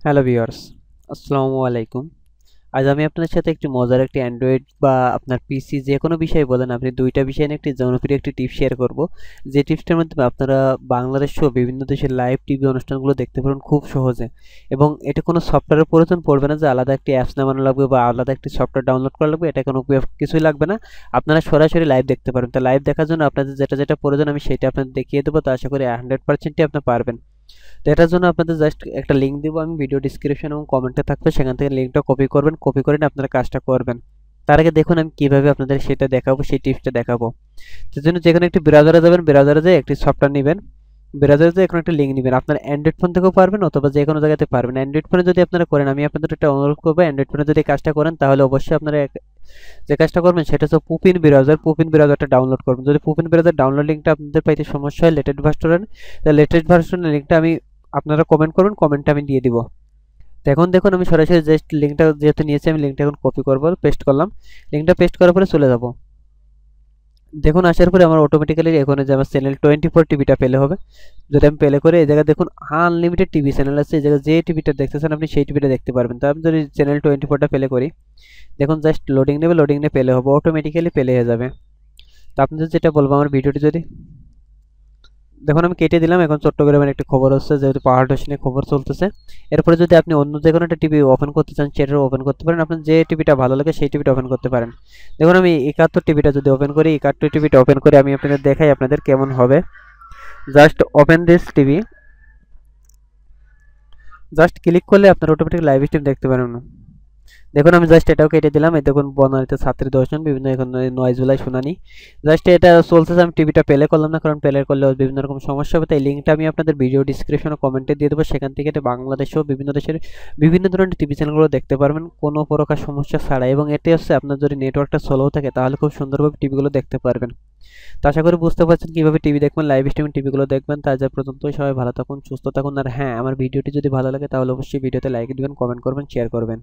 Hello viewers, আসসালামু আলাইকুম। আজ আমি আপনাদের সাথে একটি মজার একটি অ্যান্ড্রয়েড বা আপনার পিসি যে কোনো বিষয় বলেন, আপনি দুইটা বিষয় নিয়ে একটি জনপ্রিয় একটি টিপস শেয়ার করব। যে টিপসটার মাধ্যমে আপনারা বাংলাদেশ সহ বিভিন্ন দেশের লাইভ টিভি অনুষ্ঠানগুলো দেখতে পারেন খুব সহজে, এবং এটা কোনো সফটওয়্যারের প্রয়োজন পড়বে না যে আলাদা একটি অ্যাপস নামানো লাগবে বা আলাদা একটি সফটওয়্যার ডাউনলোড করা লাগবে। এটা কোনো কিছুই লাগবে না। আপনারা সরাসরি লাইভ দেখতে পারবেন। তো লাইভ দেখার জন্য আপনাদের যেটা যেটা প্রয়োজন আমি সেটা আপনাদের দেখিয়ে দেবো। তো আশা করি 100%ই আপনি পারবেন। তো এটার জন্য আপনাদের জাস্ট একটা লিঙ্ক দিব আমি ভিডিও ডিসক্রিপশন এবং কমেন্টে থাকবে, সেখান থেকে লিঙ্কটা কপি করবেন, কপি করে আপনারা কাজটা করবেন। তার আগে দেখুন আমি কিভাবে আপনাদের সেটা দেখাবো, সেই টিপসটা দেখাবো। তার জন্য যেকোনো একটি ব্রাউজারে যাবেন, ব্রাউজারে যেয়ে একটি সফটওয়্যার নেবেন, ব্রাউজারে যেয়ে এখন একটা লিঙ্ক নেবেন। আপনার অ্যান্ড্রয়েড ফোন থেকেও পারবেন অথবা যে কোনো জায়গাতে পারবেন। অ্যান্ড্রয়েড ফোনে যদি আপনারা করেন, আমি আপনাদের একটা অনুরোধ করবো, অ্যান্ড্রয়েড ফোনে যদি কাজটা করেন তাহলে অবশ্যই আপনারা যে কাজটা করবেন সেটা হচ্ছে পুপিন ব্রাউজারটা ডাউনলোড করবেন। যদি পুপিন ব্রাউজার ডাউনলোড লিঙ্কটা আপনাদের পাইতে সমস্যা হয় লেটেস্ট ভার্সনের, তাহলে লেটেস্ট ভার্সনের লিঙ্কটা আমি আপনারা কমেন্ট করবেন, কমেন্টে আমি দিয়ে দিব। তো এখন দেখুন আমি সরাসরি জাস্ট লিঙ্কটা যেহেতু নিয়েছি, আমি লিঙ্কটা এখন কপি করব, পেস্ট করলাম। লিঙ্কটা পেস্ট করার পরে চলে যাব। দেখুন আসার পরে আমার অটোমেটিক্যালি এখানে যে আমার চ্যানেল 24 টিভিটা পেলে হবে। যদি আমি পেলে করে এই জায়গায় দেখুন আনলিমিটেড টিভি চ্যানেল আছে, এই জায়গায় যে টিভিটা দেখতেছেন আপনি সেই টিভিটা দেখতে পারবেন। তো আমি যদি চ্যানেল 24টা পেলে করি, দেখুন জাস্ট লোডিং নেবে, লোডিং নিয়ে পেলে হবে, অটোমেটিক্যালি পেলে হয়ে যাবে। তো আপনাদের যেটা বলবো, আমার ভিডিওটি যদি দেখুন আমি কেটে দিলাম। এখন চট্টগ্রামের একটি খবর হচ্ছে, যেহেতু পাহাড় ধসে খবর চলতেছে। এরপরে যদি আপনি অন্য যে কোনো একটা টিভি ওপেন করতে চান সেটা ওপেন করতে পারেন, আপনার যে টিভিটা ভালো লাগে সেই টিভিটা ওপেন করতে পারেন। দেখুন আমি 71 টিভিটা যদি ওপেন করি, 71 টিভিটা ওপেন করে আমি আপনাদের দেখাই আপনাদের কেমন হবে। Just open this TV, just click করলে আপনার অটোমেটিক লাইভ স্ট্রিম দেখতে পারেন। দেখুন আমি জাস্ট এটাও কেটে দিলাম। এই দেখুন বর্ণালীতে ছাত্রী দর্শন বিভিন্ন এখানে নয়েজ গুলাই শুনানি, জাস্ট এটা চলতেছে। আমি টিভিটা প্লে করলাম না, কারণ প্লে করলে বিভিন্ন রকম সমস্যা হবে। তাই লিঙ্কটা আমি আপনাদের ভিডিও ডিসক্রিপশনে কমেন্টে দিয়ে দেবো, সেখান থেকে এটা বাংলাদেশ ও বিভিন্ন দেশের বিভিন্ন ধরনের টিভি চ্যানেলগুলো দেখতে পারবেন কোনো প্রকার সমস্যা ছাড়াই। এবং এতে হচ্ছে আপনার যদি নেটওয়ার্কটা স্লো থাকে তাহলে খুব সুন্দরভাবে টিভিগুলো দেখতে পারবেন। তো আশা করি বুঝতে পারছেন কিভাবে টিভি দেখবেন, লাইভ স্ট্রিমিং টিভিগুলো দেখবেন। তা আজ পর্যন্তই, সবাই ভালো থাকুন, সুস্থ থাকুন। আর হ্যাঁ, আমার ভিডিওটি যদি ভালো লাগে তাহলে অবশ্যই ভিডিওতে লাইক দিবেন, কমেন্ট করবেন, শেয়ার করবেন।